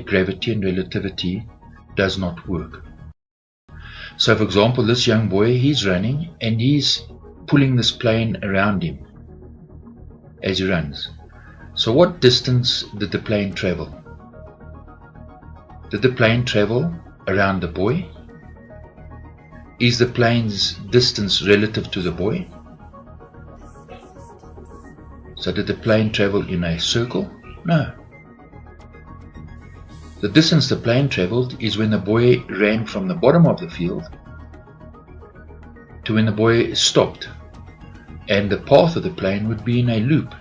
gravity and relativity does not work. So for example, this young boy, he's running and he's pulling this plane around him as he runs. So what distance did the plane travel? Did the plane travel around the boy? Is the plane's distance relative to the boy? So did the plane travel in a circle? No. The distance the plane traveled is when the boy ran from the bottom of the field to when the boy stopped, and the path of the plane would be in a loop.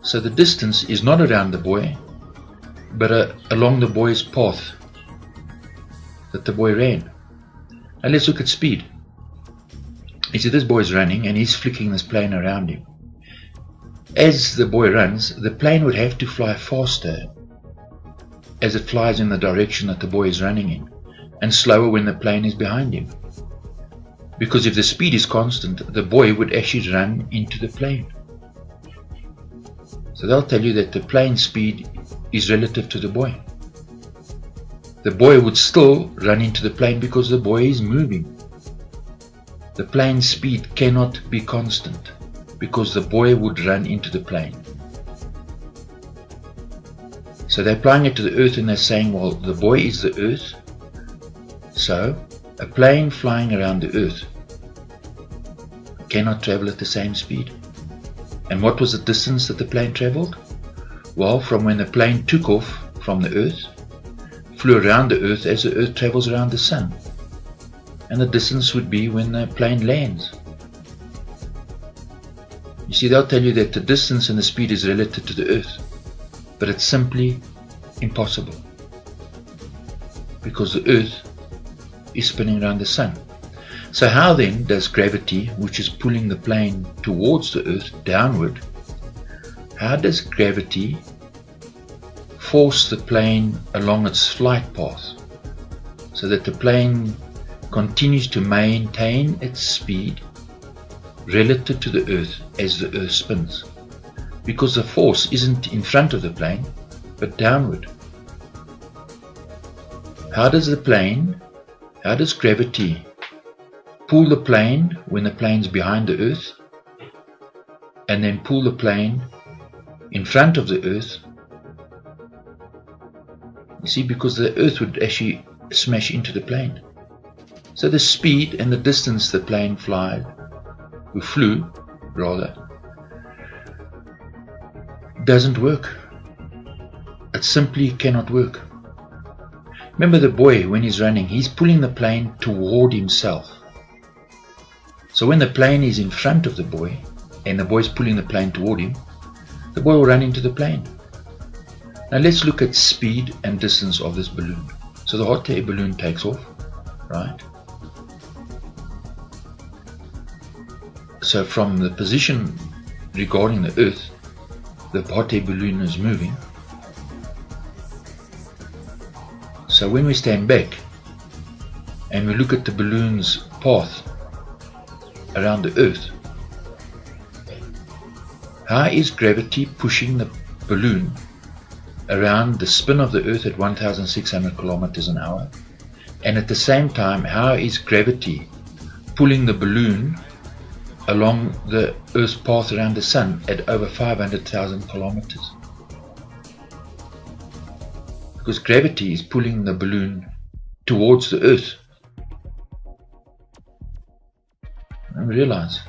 So the distance is not around the boy, but along the boy's path that the boy ran. Now let's look at speed. You see, this boy is running and he's flicking this plane around him. As the boy runs, the plane would have to fly faster as it flies in the direction that the boy is running in, and slower when the plane is behind him. Because if the speed is constant, the boy would actually run into the plane. So they'll tell you that the plane speed is relative to the boy. The boy would still run into the plane because the boy is moving. The plane speed cannot be constant because the boy would run into the plane. So they're applying it to the earth and they're saying, well, the boy is the earth, so a plane flying around the earth cannot travel at the same speed. And what was the distance that the plane traveled? Well, from when the plane took off from the earth, flew around the earth as the earth travels around the sun. And the distance would be when the plane lands. You see, they'll tell you that the distance and the speed is relative to the earth, but it's simply impossible because the earth is spinning around the sun. So how then does gravity, which is pulling the plane towards the earth downward, how does gravity force the plane along its flight path so that the plane continues to maintain its speed relative to the earth as the earth spins? Because the force isn't in front of the plane, but downward. How does gravity pull the plane when the plane's behind the earth, and then pull the plane in front of the earth? You see, because the earth would actually smash into the plane. So the speed and the distance the plane flew, doesn't work. It simply cannot work. Remember, the boy, when he's running, he's pulling the plane toward himself. So when the plane is in front of the boy and the boy is pulling the plane toward him, the boy will run into the plane. Now let's look at speed and distance of this balloon. So the hot air balloon takes off, right? So from the position regarding the earth, the hot air balloon is moving. So when we stand back and we look at the balloon's path around the earth, how is gravity pushing the balloon around the spin of the earth at 1,600 kilometers an hour? And at the same time, how is gravity pulling the balloon along the earth's path around the sun at over 500,000 kilometers? Because gravity is pulling the balloon towards the earth. And realize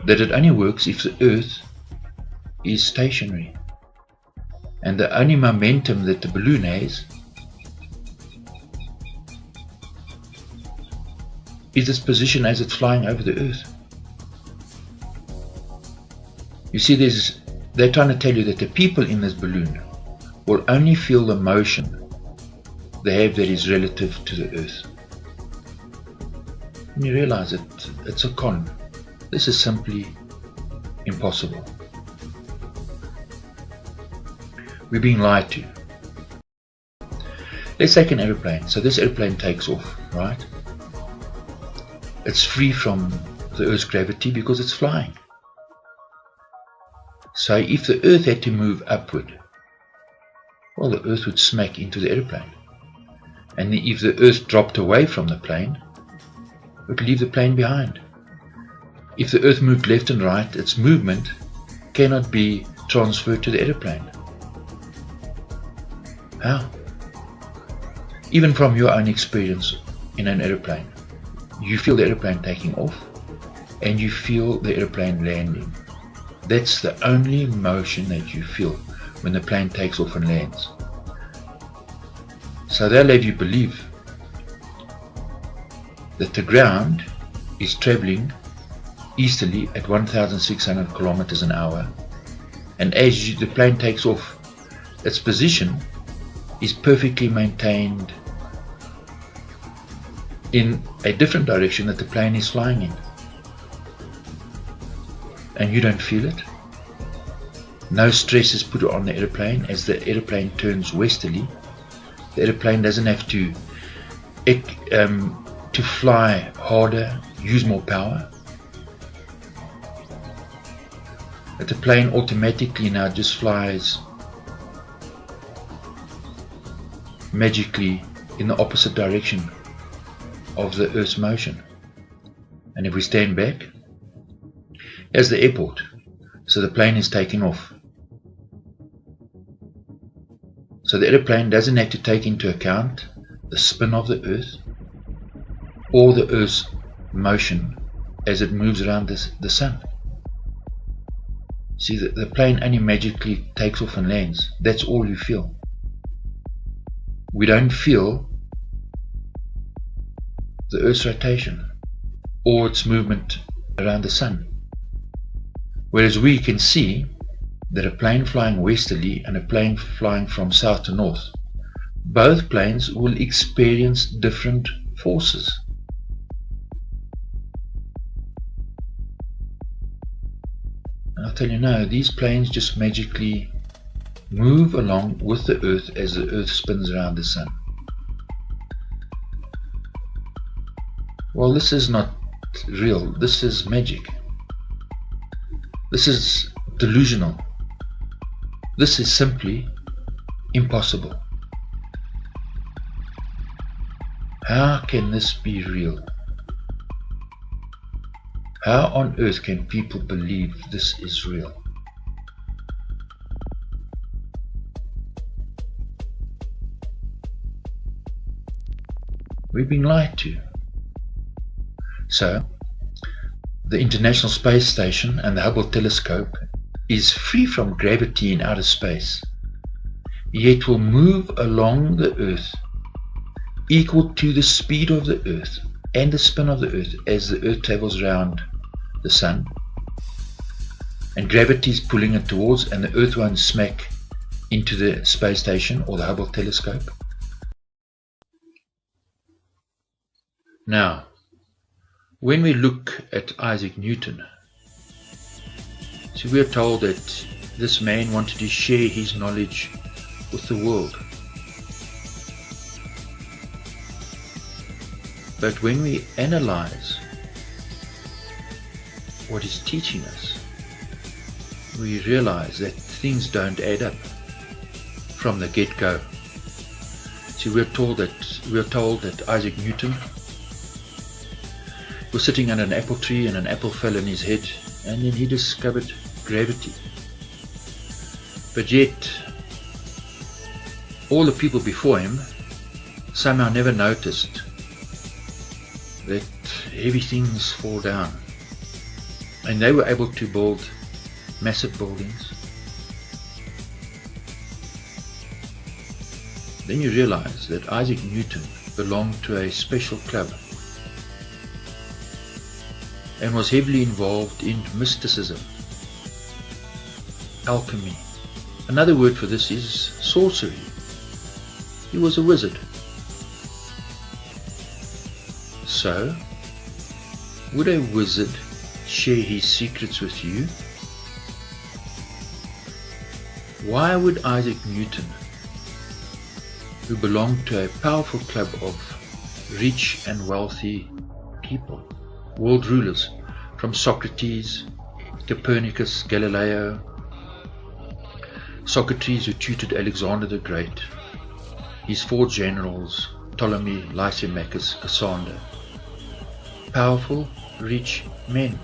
that it only works if the earth is stationary, and the only momentum that the balloon has is its position as it's flying over the earth. You see, they're trying to tell you that the people in this balloon will only feel the motion they have that is relative to the earth. And you realize that it's a con. This is simply impossible. We're being lied to. Let's take an airplane. So this airplane takes off, right? It's free from the Earth's gravity because it's flying. So if the Earth had to move upward Well, the Earth would smack into the aeroplane. And if the Earth dropped away from the plane, it would leave the plane behind. If the Earth moved left and right, its movement cannot be transferred to the aeroplane. How? Even from your own experience in an aeroplane, you feel the aeroplane taking off and you feel the aeroplane landing. That's the only motion that you feel when the plane takes off and lands. So they'll have you believe that the ground is traveling easterly at 1,600 kilometers an hour, and as the plane takes off, its position is perfectly maintained in a different direction that the plane is flying in. And you don't feel it. No stress is put on the airplane as the airplane turns westerly. The airplane doesn't have to fly harder, use more power. But the plane automatically now just flies magically in the opposite direction of the Earth's motion. And if we stand back, here's the airport. So the plane is taking off. So the airplane doesn't have to take into account the spin of the Earth or the Earth's motion as it moves around the sun. See, the plane only magically takes off and lands. That's all you feel. We don't feel the Earth's rotation or its movement around the sun. Whereas we can see that a plane flying westerly and a plane flying from south to north, both planes will experience different forces. And I'll tell you now, these planes just magically move along with the Earth as the Earth spins around the sun. Well, this is not real. This is magic. This is delusional. This is simply impossible. How can this be real? How on earth can people believe this is real? We've been lied to. So, the International Space Station and the Hubble telescope is free from gravity in outer space, yet will move along the Earth equal to the speed of the Earth and the spin of the Earth as the Earth travels around the Sun, and gravity is pulling it towards, and the Earth won't smack into the space station or the Hubble telescope. Now, when we look at Isaac Newton, so we are told that this man wanted to share his knowledge with the world. But when we analyze what he's teaching us, we realize that things don't add up from the get-go. So we are told that Isaac Newton was sitting under an apple tree and an apple fell in his head, and then he discovered gravity. But yet, all the people before him somehow never noticed that heavy things fall down, and they were able to build massive buildings. Then you realize that Isaac Newton belonged to a special club and was heavily involved in mysticism, alchemy. Another word for this is sorcery. He was a wizard. So, would a wizard share his secrets with you? Why would Isaac Newton, who belonged to a powerful club of rich and wealthy people, world rulers, from Socrates, Copernicus, Galileo, Socrates, who tutored Alexander the Great, his 4 generals, Ptolemy, Lysimachus, Cassander. Powerful, rich men.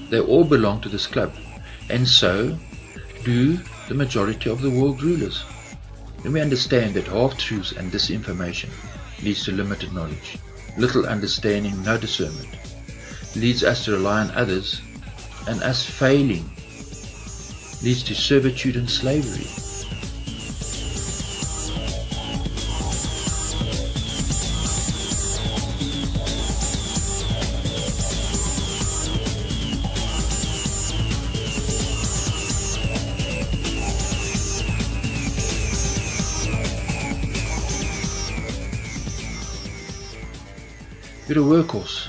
They all belong to this club, and so do the majority of the world rulers. When we understand that half-truths and disinformation leads to limited knowledge, little understanding, no discernment, leads us to rely on others, and us failing leads to servitude and slavery. You're a workhorse.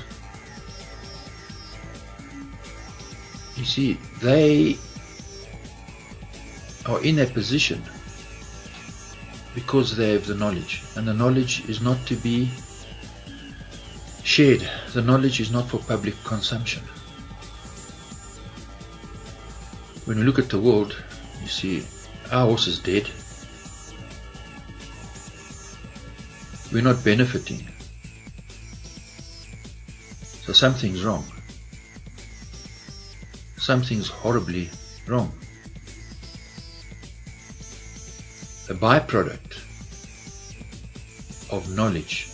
You see, they are in a position because they have the knowledge, and the knowledge is not to be shared. The knowledge is not for public consumption. When we look at the world, you see, our horse is dead. We're not benefiting. So something's wrong. Something's horribly wrong. A byproduct of knowledge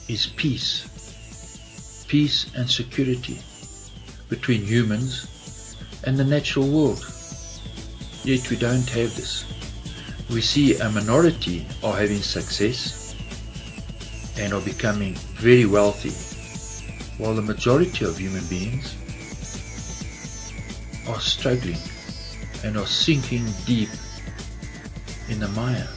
is peace. Peace and security between humans and the natural world. Yet we don't have this. We see a minority are having success and are becoming very wealthy, while the majority of human beings are struggling and are sinking deep in the mire.